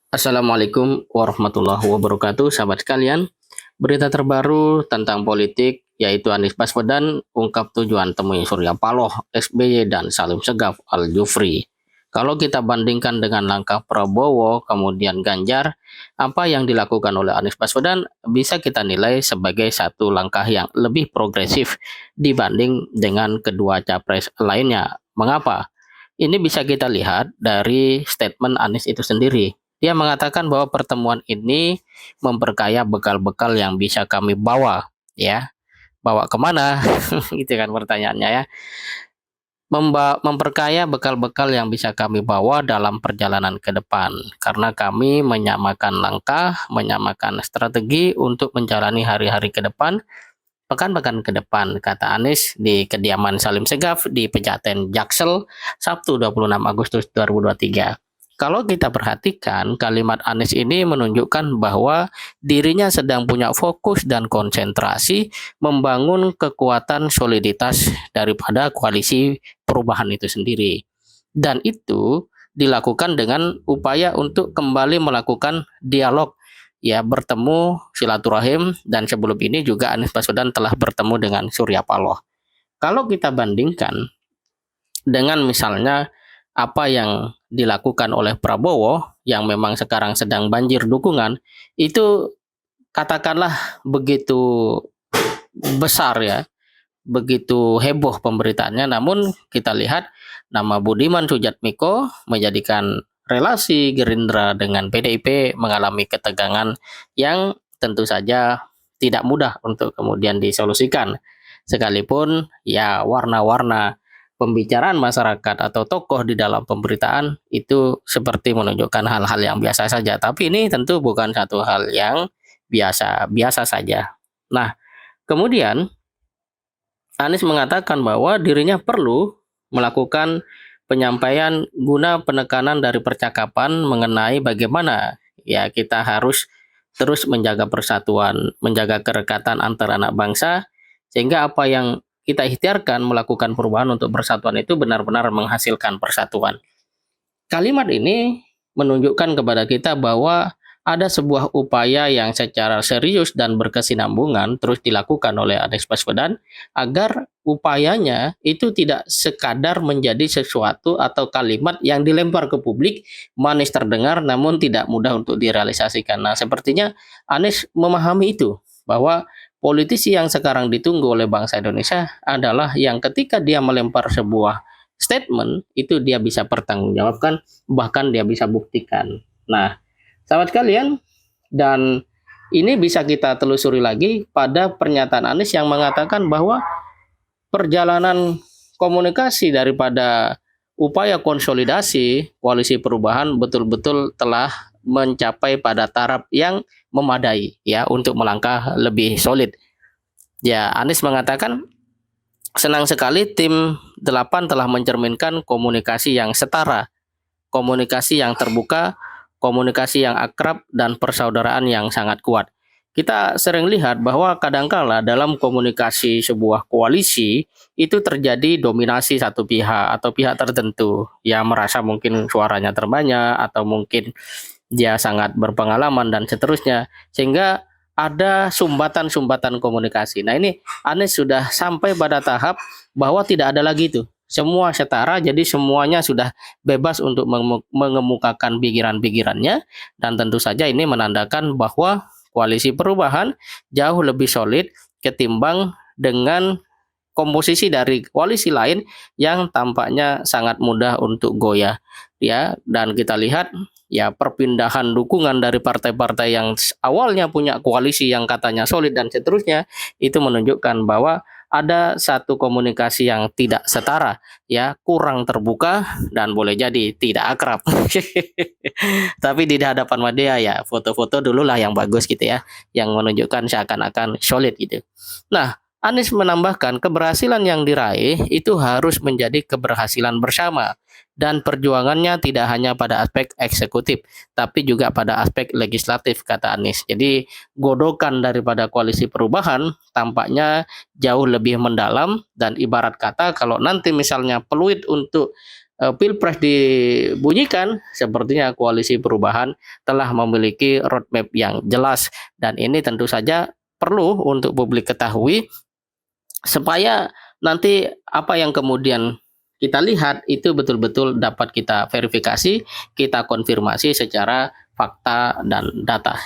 Assalamualaikum warahmatullahi wabarakatuh, sahabat sekalian. Berita terbaru tentang politik, yaitu Anies Baswedan ungkap tujuan temui Surya Paloh, SBY, dan Salim Segaf Al-Jufri. Kalau kita bandingkan dengan langkah Prabowo, kemudian Ganjar, apa yang dilakukan oleh Anies Baswedan bisa kita nilai sebagai satu langkah yang lebih progresif dibanding dengan kedua capres lainnya. Mengapa? Ini bisa kita lihat dari statement Anies itu sendiri. Dia mengatakan bahwa pertemuan ini memperkaya bekal-bekal yang bisa kami bawa, ya. Bawa kemana? Gitu kan pertanyaannya ya. Memperkaya bekal-bekal yang bisa kami bawa dalam perjalanan ke depan. Karena kami menyamakan langkah, menyamakan strategi untuk menjalani hari-hari ke depan, pekan-pekan ke depan, kata Anies di kediaman Salim Segaf di Pejaten Jaksel, Sabtu 26 Agustus 2023. Kalau kita perhatikan, kalimat Anies ini menunjukkan bahwa dirinya sedang punya fokus dan konsentrasi membangun kekuatan soliditas daripada koalisi perubahan itu sendiri. Dan itu dilakukan dengan upaya untuk kembali melakukan dialog, ya, bertemu silaturahim, dan sebelum ini juga Anies Baswedan telah bertemu dengan Surya Paloh. Kalau kita bandingkan dengan misalnya apa yang dilakukan oleh Prabowo yang memang sekarang sedang banjir dukungan, itu katakanlah begitu besar ya, begitu heboh pemberitaannya, namun kita lihat nama Budiman Sujatmiko menjadikan relasi Gerindra dengan PDIP mengalami ketegangan yang tentu saja tidak mudah untuk kemudian disolusikan. Sekalipun ya warna-warna pembicaraan masyarakat atau tokoh di dalam pemberitaan itu seperti menunjukkan hal-hal yang biasa saja, tapi ini tentu bukan satu hal yang biasa-biasa saja. Nah, kemudian Anies mengatakan bahwa dirinya perlu melakukan penyampaian guna penekanan dari percakapan mengenai bagaimana ya kita harus terus menjaga persatuan, menjaga kerekatan antara anak bangsa, sehingga apa yang kita ikhtiarkan melakukan perubahan untuk persatuan itu benar-benar menghasilkan persatuan. Kalimat ini menunjukkan kepada kita bahwa ada sebuah upaya yang secara serius dan berkesinambungan terus dilakukan oleh Anies Baswedan agar upayanya itu tidak sekadar menjadi sesuatu atau kalimat yang dilempar ke publik, manis terdengar namun tidak mudah untuk direalisasikan. Nah, sepertinya Anies memahami itu, bahwa politisi yang sekarang ditunggu oleh bangsa Indonesia adalah yang ketika dia melempar sebuah statement itu dia bisa pertanggungjawabkan, bahkan dia bisa buktikan. Nah, sahabat sekalian, dan ini bisa kita telusuri lagi pada pernyataan Anies yang mengatakan bahwa perjalanan komunikasi daripada upaya konsolidasi koalisi perubahan betul-betul telah mencapai pada taraf yang memadai ya untuk melangkah lebih solid. Ya, Anies mengatakan senang sekali tim 8 telah mencerminkan komunikasi yang setara, komunikasi yang terbuka, komunikasi yang akrab, dan persaudaraan yang sangat kuat. Kita sering lihat bahwa kadangkala dalam komunikasi sebuah koalisi itu terjadi dominasi satu pihak atau pihak tertentu yang merasa mungkin suaranya terbanyak atau mungkin dia sangat berpengalaman dan seterusnya, sehingga ada sumbatan-sumbatan komunikasi. Nah, ini Anies sudah sampai pada tahap bahwa tidak ada lagi itu. Semua setara, jadi semuanya sudah bebas untuk mengemukakan pikiran-pikirannya, dan tentu saja ini menandakan bahwa koalisi perubahan jauh lebih solid ketimbang dengan komposisi dari koalisi lain yang tampaknya sangat mudah untuk goyah ya. Dan kita lihat ya perpindahan dukungan dari partai-partai yang awalnya punya koalisi yang katanya solid dan seterusnya, itu menunjukkan bahwa ada satu komunikasi yang tidak setara ya, kurang terbuka, dan boleh jadi tidak akrab. Tapi di hadapan media ya foto-foto dulu lah yang bagus gitu ya, yang menunjukkan seakan-akan solid gitu. Nah, Anies menambahkan keberhasilan yang diraih itu harus menjadi keberhasilan bersama, dan perjuangannya tidak hanya pada aspek eksekutif tapi juga pada aspek legislatif, kata Anies. Jadi godokan daripada koalisi perubahan tampaknya jauh lebih mendalam, dan ibarat kata kalau nanti misalnya peluit untuk Pilpres dibunyikan, sepertinya koalisi perubahan telah memiliki roadmap yang jelas, dan ini tentu saja perlu untuk publik ketahui supaya nanti apa yang kemudian kita lihat itu betul-betul dapat kita verifikasi, kita konfirmasi secara fakta dan data.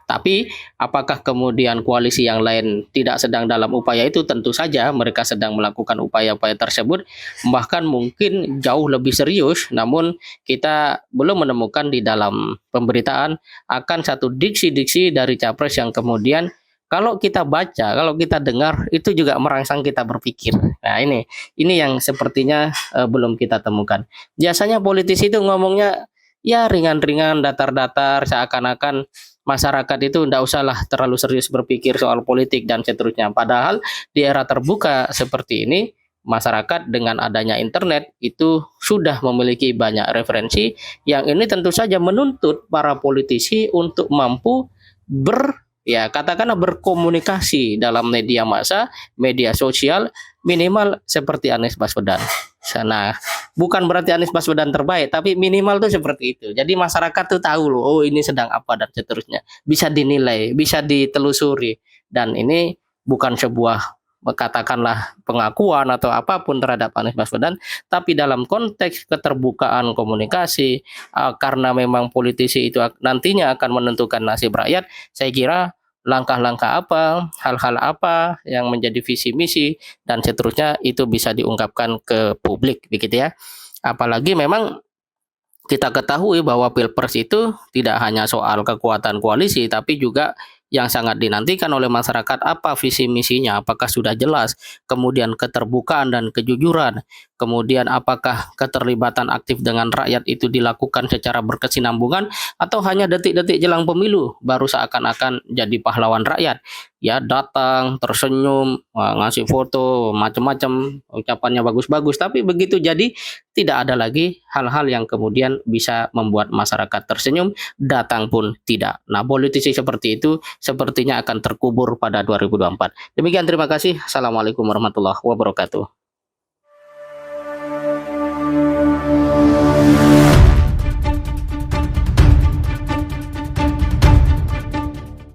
Tapi apakah kemudian koalisi yang lain tidak sedang dalam upaya itu? Tentu saja mereka sedang melakukan upaya-upaya tersebut, bahkan mungkin jauh lebih serius, namun kita belum menemukan di dalam pemberitaan akan satu diksi-diksi dari capres yang kemudian kalau kita baca, kalau kita dengar itu juga merangsang kita berpikir. Nah, ini yang sepertinya belum kita temukan. Biasanya politisi itu ngomongnya ya ringan-ringan, datar-datar, seakan-akan masyarakat itu tidak usahlah terlalu serius berpikir soal politik dan seterusnya. Padahal di era terbuka seperti ini, masyarakat dengan adanya internet itu sudah memiliki banyak referensi yang ini tentu saja menuntut para politisi untuk mampu ya katakanlah berkomunikasi dalam media massa, media sosial, minimal seperti Anies Baswedan. Nah, bukan berarti Anies Baswedan terbaik, tapi minimal tuh seperti itu. Jadi masyarakat tuh tahu loh, oh ini sedang apa dan seterusnya. Bisa dinilai, bisa ditelusuri. Dan ini bukan sebuah katakanlah pengakuan atau apapun terhadap Anies Baswedan, tapi dalam konteks keterbukaan komunikasi, karena memang politisi itu nantinya akan menentukan nasib rakyat, saya kira langkah-langkah apa, hal-hal apa yang menjadi visi misi dan seterusnya itu bisa diungkapkan ke publik begitu ya. Apalagi memang kita ketahui bahwa Pilpres itu tidak hanya soal kekuatan koalisi, tapi juga yang sangat dinantikan oleh masyarakat apa visi misinya, apakah sudah jelas, kemudian keterbukaan dan kejujuran, kemudian apakah keterlibatan aktif dengan rakyat itu dilakukan secara berkesinambungan atau hanya detik-detik jelang pemilu baru seakan-akan jadi pahlawan rakyat, ya datang tersenyum, ngasih foto macam-macam, ucapannya bagus-bagus, tapi begitu jadi tidak ada lagi hal-hal yang kemudian bisa membuat masyarakat tersenyum, datang pun tidak. Nah, politisi seperti itu sepertinya akan terkubur pada 2024. Demikian, terima kasih. Assalamualaikum warahmatullahi wabarakatuh.